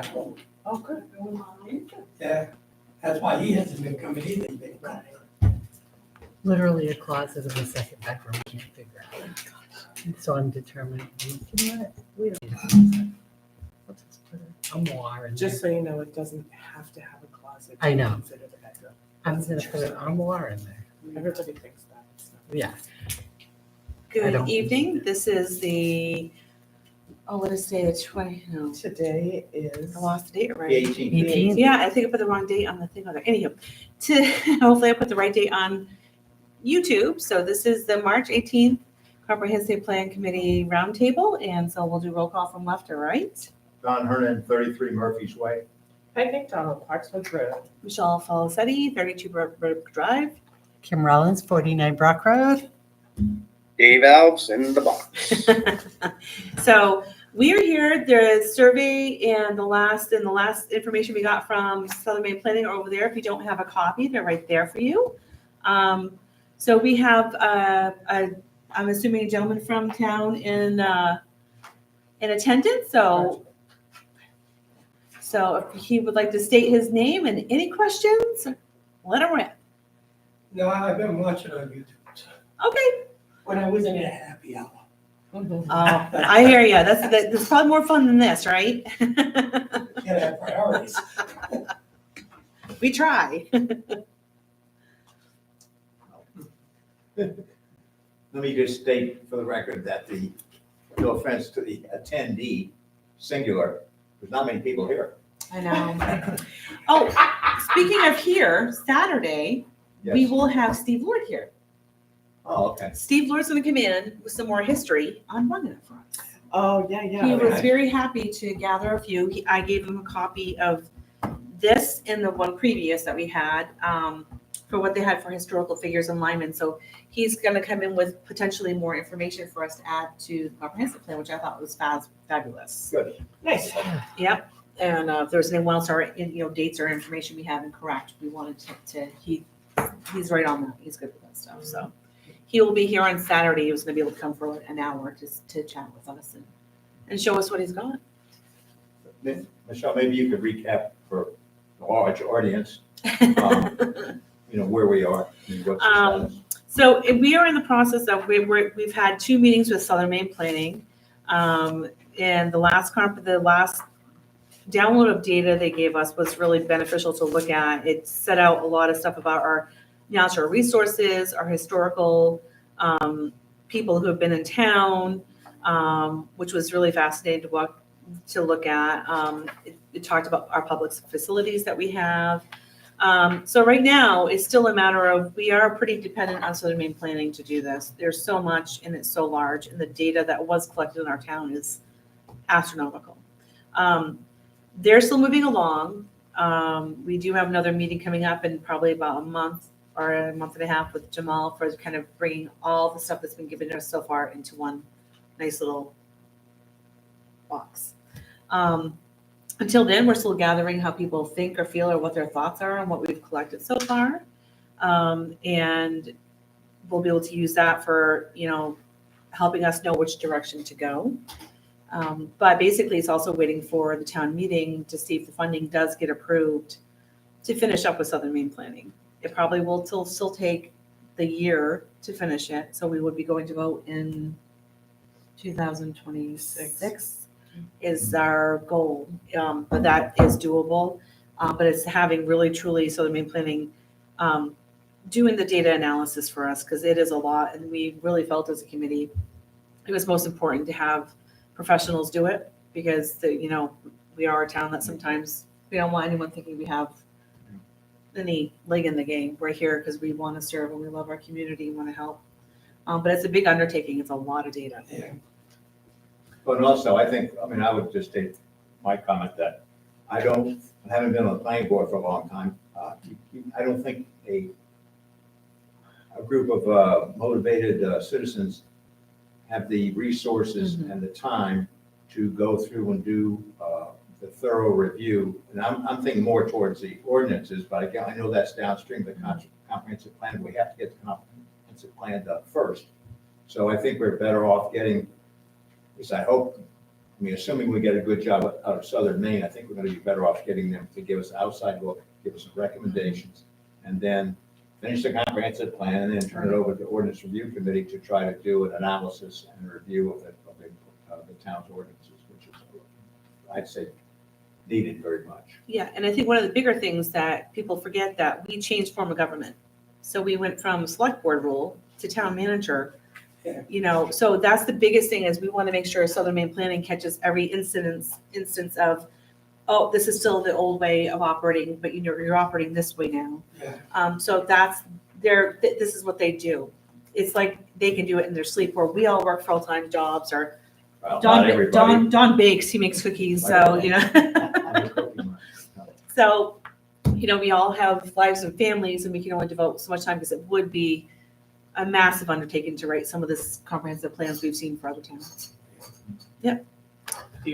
home. Oh, good. Yeah, that's why he hasn't been coming either. He's been gone. Literally a closet of a second bedroom, I can't figure out. So I'm determined, you know what, we don't need a closet. We'll just put a armoire in Just there. so you know, it doesn't have to have a closet. I know. Consider the bedroom. I'm gonna put an armoire in there, Everybody thinks that. It's not. yeah. I Good don't- evening. This is the, what is today, the 20, no, Today is. I lost the date The already. 18th. Yeah, I think I put the wrong date on the thing on there. Anyhow, hopefully I put the right date on YouTube. So this is the March 18th Comprehensive Plan Committee Roundtable. And so we'll do roll call from left to right. Don Hernan, 33 Murphy's Way. Peg McDonald, Parkswood Road. Michelle Felicetti, 32 Brook Drive. Kim Rollins, 49 Brock Road. Dave Alves in the box. So we are here, the survey and the last information we got from Southern Maine Planning are over there. If you don't have a copy, they're right there for you. So we have, I'm assuming a gentleman from town in attendance. So if he would like to state his name and any questions, let him rip. No, I've been watching on YouTube. So Okay. when I was in a happy hour. I hear you. That's probably more fun than this, right? Can't have priorities. We try. Let me just state for the record that no offense to the attendee, singular, there's not many people here. I know. Oh, speaking of here, Saturday, we Yes. will have Steve Lord here. Oh, okay. Steve Lord's going to come in with some more history on Running It for us. Oh, yeah, yeah. He was nice. very happy to gather a few. I gave him a copy of this and the one previous that we had for what they had for historical figures and Lyman. So he's going to come in with potentially more information for us to add to the comprehensive plan, which I thought was fabulous. Good. Nice. Yep. And if there's anyone else or dates or information we have incorrect, we wanted he's right on that. He's good with that stuff. So he will be here on Saturday. He was going to be able to come for an hour just to chat with us and show us what he's got. Michelle, maybe you could recap for the large audience, where we are and what's the status. So we are in the process of we've had 2 meetings with Southern Maine Planning, and the last download of data they gave us was really beneficial to look at. It set out a lot of stuff about our natural resources, our historical people who have been in town, which was really fascinating to look at. It talked about our public facilities that we have. So right now, it's still a matter of, we are pretty dependent on Southern Maine Planning to do this. There's so much and it's so large, and the data that was collected in our town is astronomical. They're still moving along. We do have another meeting coming up in probably about a month or a month and a half with Jamal for kind of bringing all the stuff that's been given to us so far into one nice little box. Until then, we're still gathering how people think or feel or what their thoughts are on what we've collected so far. And we'll be able to use that for, helping us know which direction to go. But basically, it's also waiting for the town meeting to see if the funding does get approved to finish up with Southern Maine Planning. It probably will still take the year to finish it. So we would be going to vote in 2026 is our goal. But that is doable. But it's having really, truly Southern Maine Planning doing the data analysis for us, because it is a lot. And we really felt as a committee, it was most important to have professionals do it, because we are a town that sometimes we don't want anyone thinking we have any leg in the game. We're here because we want to serve and we love our community and want to help. But it's a big undertaking. It's a lot of data. Yeah. But also, I would just state my comment that I haven't been on the planning board for a long time. I don't think a group of motivated citizens have the resources and the time to go through and do the thorough review. And I'm thinking more towards the ordinances, but again, I know that's downstream of the comprehensive plan. We have to get the comprehensive plan done first. So I think we're better off getting, at least I hope, I mean, assuming we get a good job out of Southern Maine, I think we're gonna be better off getting them to give us an outside look, give us some recommendations, and then finish the comprehensive plan, and then turn it over to the ordinance review committee to try to do an analysis and review of the town's ordinances, which is, I'd say, needed very much. Yeah, and I think one of the bigger things that people forget that we changed form of government. So we went from select board rule to town manager. Yeah. You know, so that's the biggest thing is we want to make sure Southern Maine Planning catches every instance of, oh, this is still the old way of operating, but you know, you're operating this way now. Yeah. So that's this is what they do. It's like they can do it in their sleep, where we all work full-time jobs, or Well, not everybody. Don bakes, he makes cookies, so, you know. I'm a cookie man. So, you know, we all have lives and families, and we can only devote so much time, because it would be a massive undertaking to write some of this comprehensive plans we've seen for other towns. The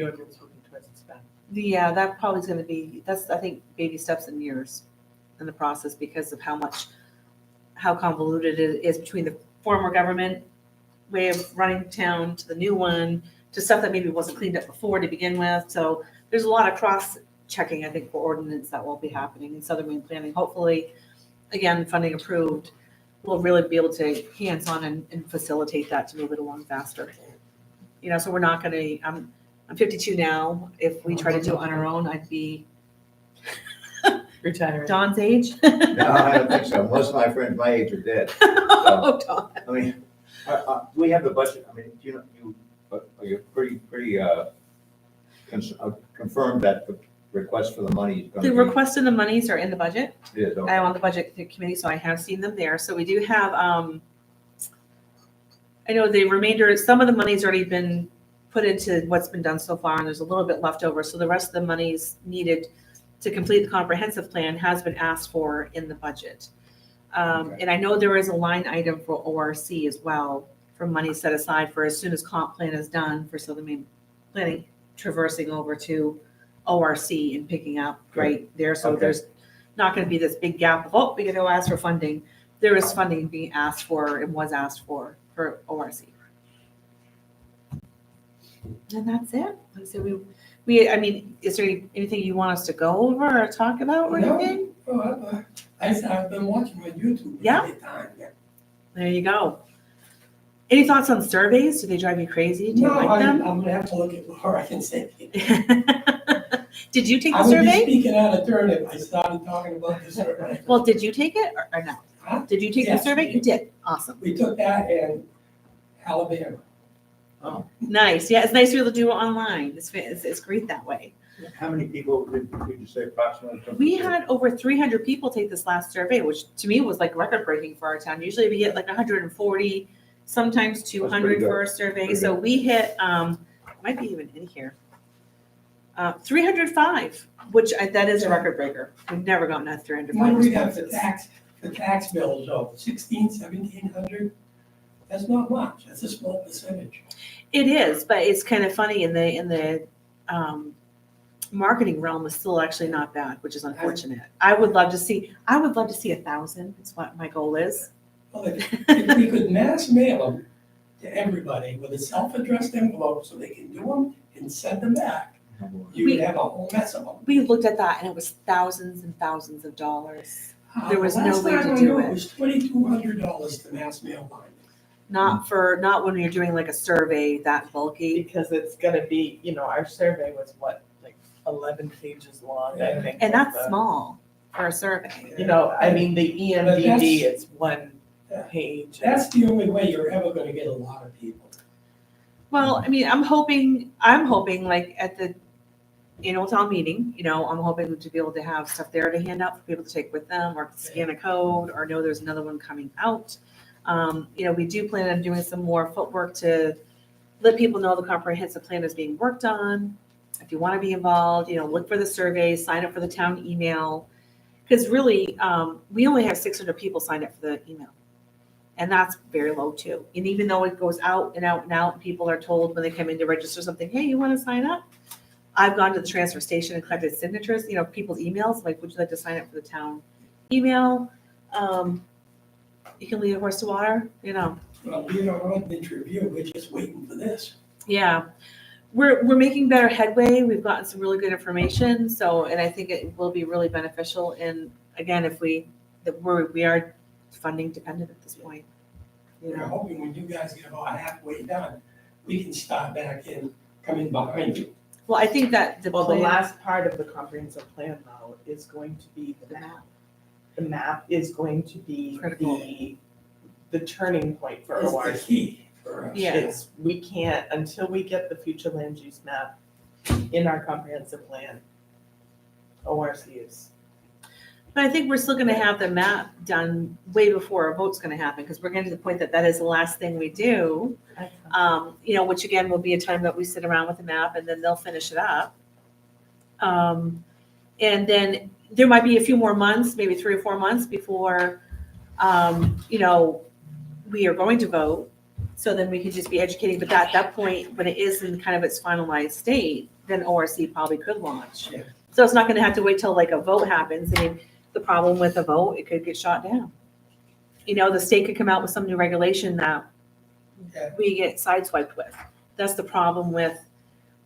ordinance will be twice as bad. Yeah, that probably is gonna be, that's, I think, baby steps and years in the process, because of how convoluted it is between the former government way of running town to the new one, to stuff that maybe wasn't cleaned up before to begin with. So there's a lot of cross-checking, I think, for ordinance that will be happening in Southern Maine Planning. Hopefully, again, funding approved, we'll really be able to hands-on and facilitate that to move it along faster. You know, so we're not gonna, I'm 52 now. If we try to do it on our own, I'd be Retiring. Don's age. No, I don't think so. Most of my friends my age are dead. Oh, Don. I mean, we have the budget, I mean, are you pretty confirmed that the request for the money is gonna The be? request and the monies are in the budget. It is, okay. I'm on the budget committee, so I have seen them there. So we do have, I know the remainder, some of the money's already been put into what's been done so far, and there's a little bit left over. So the rest of the monies needed to complete the comprehensive plan has been asked for in the budget. Okay. And I know there is a line item for ORC as well, for money set aside for as soon as comp plan is done for Southern Maine Planning, traversing over to ORC and picking up right there. So Okay. there's not gonna be this big gap of, oh, we gotta go ask for funding. There is funding being asked for and was asked for ORC. And that's it. So I mean, is there anything you want us to go over or talk about or No. anything? Oh, I've been watching on YouTube. Yeah? Every time, yeah. There you go. Any thoughts on surveys? Do they drive you crazy? Do you No, like I'm them? gonna have to look at before I can say it. Did you take the I would be survey? speaking out of turn if I started talking about the survey. Well, did you take it or no? Huh? Did you take the Yes, survey? we You did. did. Awesome. We took that in Alabama. Nice. Yeah, it's nice to be able to do it online. It's great that way. How many people did you say approximately? We had over 300 people take this last survey, which to me was like record breaking for our town. Usually we get like 140, sometimes 200 good. for a survey. Pretty So we hit, might be even in here. 305, which that is a record breaker. We've never gotten a 305 What do we have responses. the tax bills of 1,700? That's not much. That's a small percentage. It is, but it's kind of funny in the marketing realm is still actually not bad, which is unfortunate. I would love to see 1,000. It's what my goal is. Well, if we could mass mail them to everybody with a self-addressed envelope so they can do them and send them back, you would have a whole mess of them. We looked at that and it was thousands and thousands of dollars. There was no way to Last time I do knew it. it was $2,200 to mass mail mine. Not when you're doing like a survey that bulky. Because it's gonna be, our survey was what, like 11 pages long, I think. And that's was small for a survey. I mean, the EMDD is one page. That's the only way you're ever gonna get a lot of people. Well, I mean, I'm hoping like at the annual town meeting, I'm hoping to be able to have stuff there to hand out for people to take with them or scan a code or know there's another one coming out. We do plan on doing some more footwork to let people know the comprehensive plan is being worked on. If you want to be involved, look for the survey, sign up for the town email. Because really, we only have 600 people signed up for the email. And that's very low too. And even though it goes out and out and out, and people are told when they come in to register something, hey, you want to sign up? I've gone to the transfer station and collected signatures, people's emails, like, would you like to sign up for the town email? You can lead a horse to water, Well, we are on the review, we're just waiting for this. Yeah. we're making better headway. We've gotten some really good information. So, and I think it will be really beneficial. And again, if we are funding dependent at this point. You We're know, hoping when you guys get about halfway done, we can start back in, coming behind you. well, I think that the Well, the plan, last part of the comprehensive plan though is going to be the map. The map is going to be Critical. the turning point for It's the ORC. key for us. Yeah. It's, we can't, until we get the future land use map in our comprehensive plan, ORC is. but I think we're still going to have the map done way before a vote's going to happen because we're getting to the point that that is the last thing we do. You know, which again will be a time that we sit around with the map and then they'll finish it up. And then there might be a few more months, maybe 3 or 4 months before, you know, we are going to vote. So then we could just be educating, but at that point, when it is in kind of its finalized state, then ORC probably could launch. Yeah. So it's not gonna have to wait till like a vote happens. I mean, the problem with a vote, it could get shot down. You know, the state could come out with some new regulation that Yeah. we get sideswiped with. That's the problem with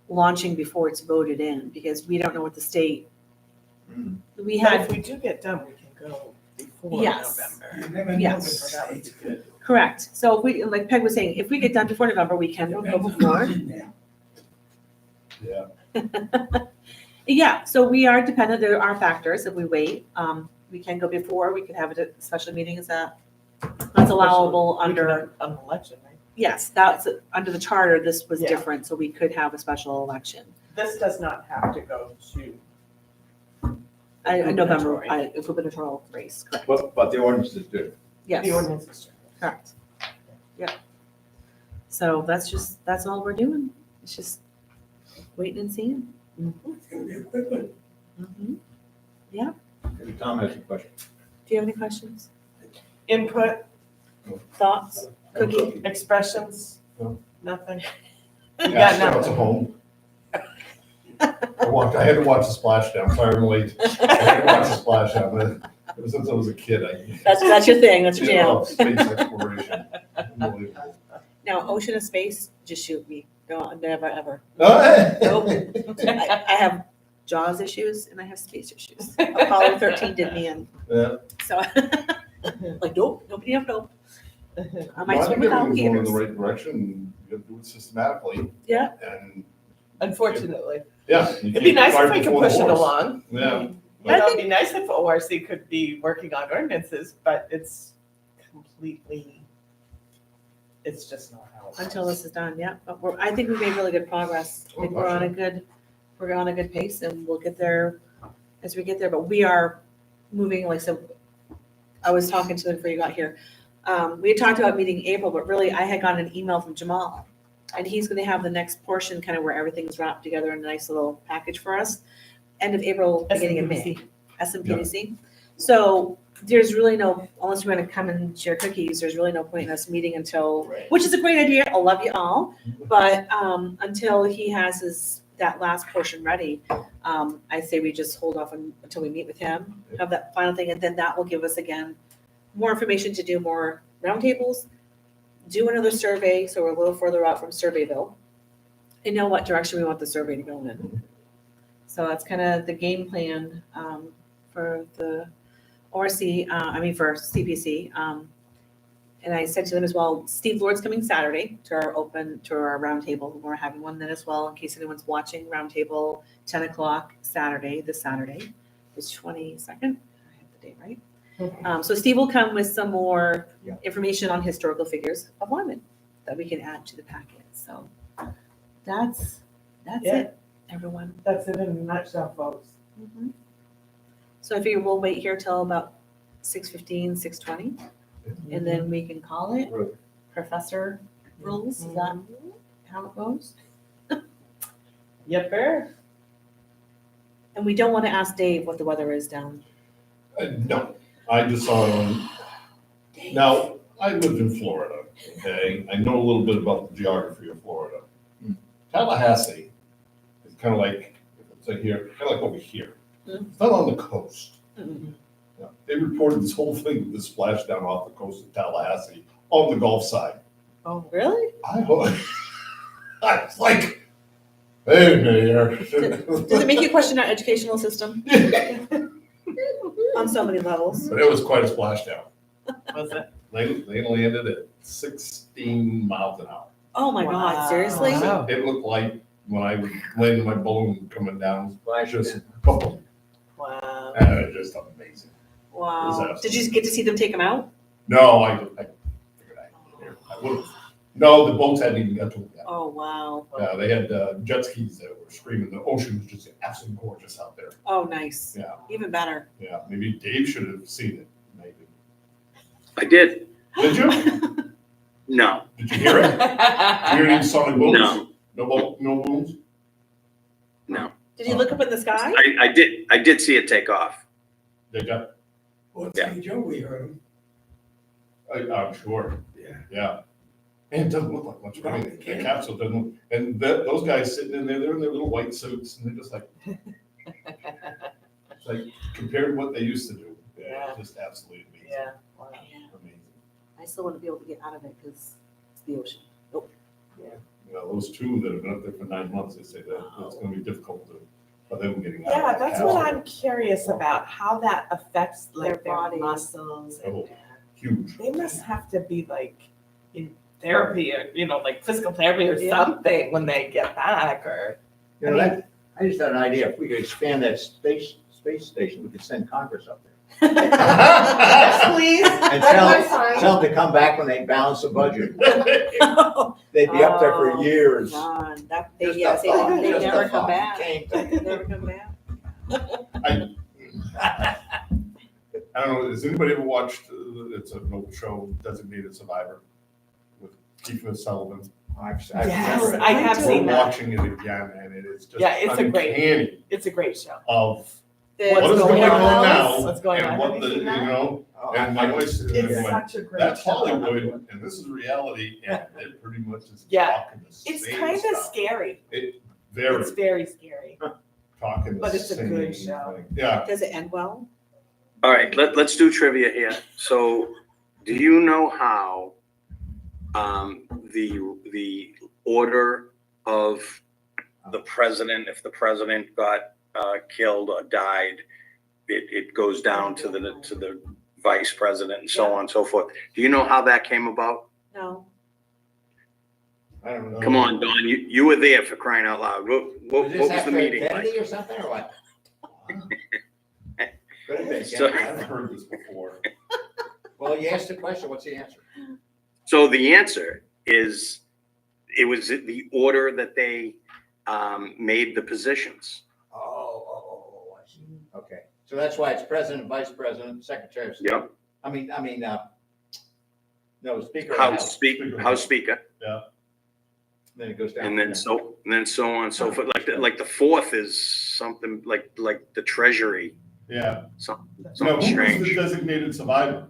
launching before it's voted in, because we don't know what the state, we But had, if we do get done, we can go before Yes. November. You never know with Yes. the states. correct. So if we, like Peg was saying, if we get done before November, we can go Depends on before. who's in there. Yeah. Yeah, so we are dependent, there are factors if we wait. We can go before, we could have a special meeting, is that's allowable We can under, have an election, right? yes, that's, under the charter, this was Yeah. different, so we could have a special election. This does not have to go to. A November, Gubernatorial. a gubernatorial race, correct, But the ordinances do. yes, The ordinance is. correct. Yep. So that's all we're doing, it's just waiting and seeing. It's gonna be a quick one. Mhm. Maybe Tom has a question. Do you have any questions, Input, thoughts, Cookie? expressions, No. nothing. Yeah, You got it's nothing. a home. I had to watch the splashdown, sorry I'm late. I had to watch the splashdown, but ever since I was a kid, That's your thing, that's your I jam. love space exploration. Unbelievable. Now, ocean and space, just shoot me. No, never, ever. Oh, hey. Nope. I have Jaws issues and I have space issues. Apollo 13 did me in. Yeah. So, like, nope, nobody have nope. I No, might I swim think without everything's going in the gators. right direction, you gotta do it systematically, Yeah, and, Unfortunately. yeah. you It'd be can't nice if ride we could before the push it horse. along. Yeah. You know, it'd be nice if ORC could be working on ordinances, but it's completely, it's just not how it until works. this is done, yeah. But I think we made really good progress. I think we're on a good pace and we'll get there as we get there. But we are moving, like, so I was talking to them before you got here. We had talked about meeting April, but really I had gotten an email from Jamal. And he's gonna have the next portion kind of where everything's wrapped together in a nice little package for us. End of April, beginning of May. SMPDC. So there's really no, unless you want to come and share cookies, there's really no point in us meeting until, Right. which is a great idea. I love you all. But until he has that last portion ready, I say we just hold off until we meet with him, have that final thing, and then that will give us again more information to do more roundtables, do another survey, so we're a little further out from Surveyville, and know what direction we want the survey to go in. So that's kind of the game plan for the ORC, for CPC. And I said to them as well, Steve Lord's coming Saturday to our roundtable. We're having one then as well, in case anyone's watching, roundtable, 10 o'clock Saturday, this Saturday, the 22nd. I have the date right. So Steve will come with some more Yeah. information on historical figures of Lyman that we can add to the packet. So that's Yeah. it, everyone. That's it in a nutshell, folks. Mhm. So I figure we'll wait here till about 6:15, 6:20, and then we can call it Right. Professor Rules. Is that how it goes? Yepper. And we don't want to ask Dave what the weather is down. No, I just saw it on, now, I lived in Florida, okay? I know a little bit about the geography of Florida. Tallahassee is kind of like, it's like here, kind of like over here. It's not on the coast. Mm-mm. Yeah, they reported this whole thing, this splashdown off the coast of Tallahassee on the Gulf side. Oh, really? I was like, Hey, Mayor. Does it make you question our educational system on so many levels? But it was quite a splashdown. Was it? They landed at 16 miles an hour. Oh my God, seriously? Wow. It looked like when I was landing my balloon coming down, Flash just boom. Wow. Just amazing. Wow. Did you get to see them take them out? No, I figured I would have. No, the boats hadn't even got to them yet. Oh, wow. Yeah, they had jet skis that were screaming. The ocean was just absolutely gorgeous out there. Oh, nice. Yeah, Even better. yeah. Maybe Dave should have seen it. Maybe. I did. Did you? No, Did you hear it? You hear any sonic booms? No. No booms? no. Did you look up in the sky? I did see it take off. They got, Well, Yeah. St. Joe, we heard him. I'm sure. Yeah. Yeah. And it doesn't look like much. I mean, Right. the capsule doesn't look, and those guys sitting in there, they're in their little white suits and they're just like, it's like compared to what they used to do. Yeah. Just absolutely amazing. Yeah. Wow. Amazing. I still want to be able to get out of it because it's the ocean. You know, those two that have been up there for 9 months, they say that it's gonna be difficult for them getting out. Yeah, of that that's what capsule. I'm curious about, how that affects like Their their bodies. muscles. And Oh. Huge. they must have to be like in therapy or, like physical therapy or Yeah. something when they get back or. You know, I just had an idea. If we could expand that space station, we could send Congress up there. Yes, please. And tell them to come back when they balance the budget. They'd be up there for Oh, years. God, that, Just a they thought, just a never come thought. back. Came to They never come back. I don't know, has anybody ever watched, it's an old show, Designated Survivor with Kiefer Sutherland? I've Yes, never- I have We're seen that. watching it again and it is just Yeah, it's a great- uncanny It's a great show. of The- what is What's going going on on? now What's going on? and Have what you the, seen that? Oh, and my wife said, It's such a great show. that's Hollywood and this is reality and it pretty much is Yeah. talking the same It's kind of stuff. scary. Very It's very scary. talking the but it's a same good show. thing. Yeah, Does it end well? All right, let's do trivia here. So, do you know how the order of the president, if the president got killed or died, it goes down to the vice president and so on and so forth. Do you know how that came about? No. I don't know. Come on, Don, you were there for crying out loud. What Was this was the after meeting Kennedy like? or something, or what? Could have been So- Kennedy. I've heard this before. Well, you asked the question, what's the answer? So the answer is, it was the order that they made the positions. Oh, I see. Okay, so that's why it's president, vice president, secretary of state. Yep. No, speaker. of the House. House Speaker, Then it goes down. and from then there. so on and so forth. Like the fourth is something like the treasury, Yeah. something Now, who was the strange. designated survivor?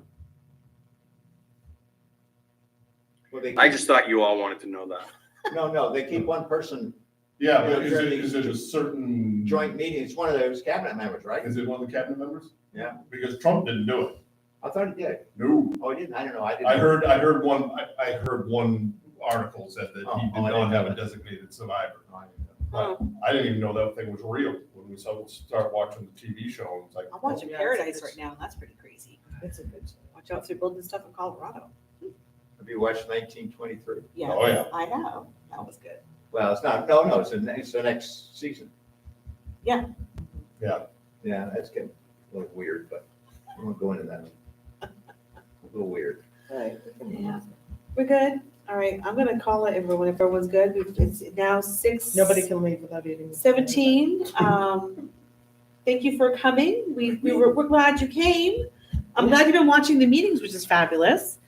Well, they I keep- just thought you all wanted to know that. No, they keep one person Yeah, but Yeah, is it a certain? joint meeting. It's one of those cabinet members, right? Is it one of the cabinet members? Yeah. Because Trump didn't do it. I thought he did. No. Oh, he didn't? I don't know. I didn't. I heard one article said that he Oh, did I not didn't have know a that. designated survivor. I didn't know. But I didn't even know that thing was real when we start watching the TV show. And it's like, I'm watching Yeah, Paradise it's- right now, and that's pretty crazy. It's a good show. Watch out, they're building stuff in Colorado. Have you watched 1923? Yeah. Oh, yeah. I know. That was good. Well, it's not, no, it's the next season. Yeah. Yeah. Yeah, that's getting a little weird, but I won't go into that. A little weird. Right. Yeah. We're good? All right, I'm gonna call it, everyone, if everyone's good. It's now 6. Nobody can leave without eating. 17. Thank you for coming. We're glad you came. I'm glad you've been watching the meetings, which is fabulous.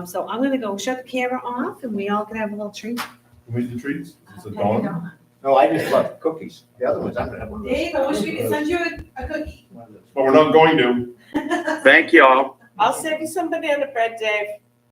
So I'm gonna go shut the camera off and we all can have a little treat. Can we do treats? Is it Okay, dawn? No, I just love cookies. The other ones, I'm gonna have one of those. Dave, I wish we could send you a cookie. One of those. But we're not going to. Thank you all. I'll save you some banana bread, Dave.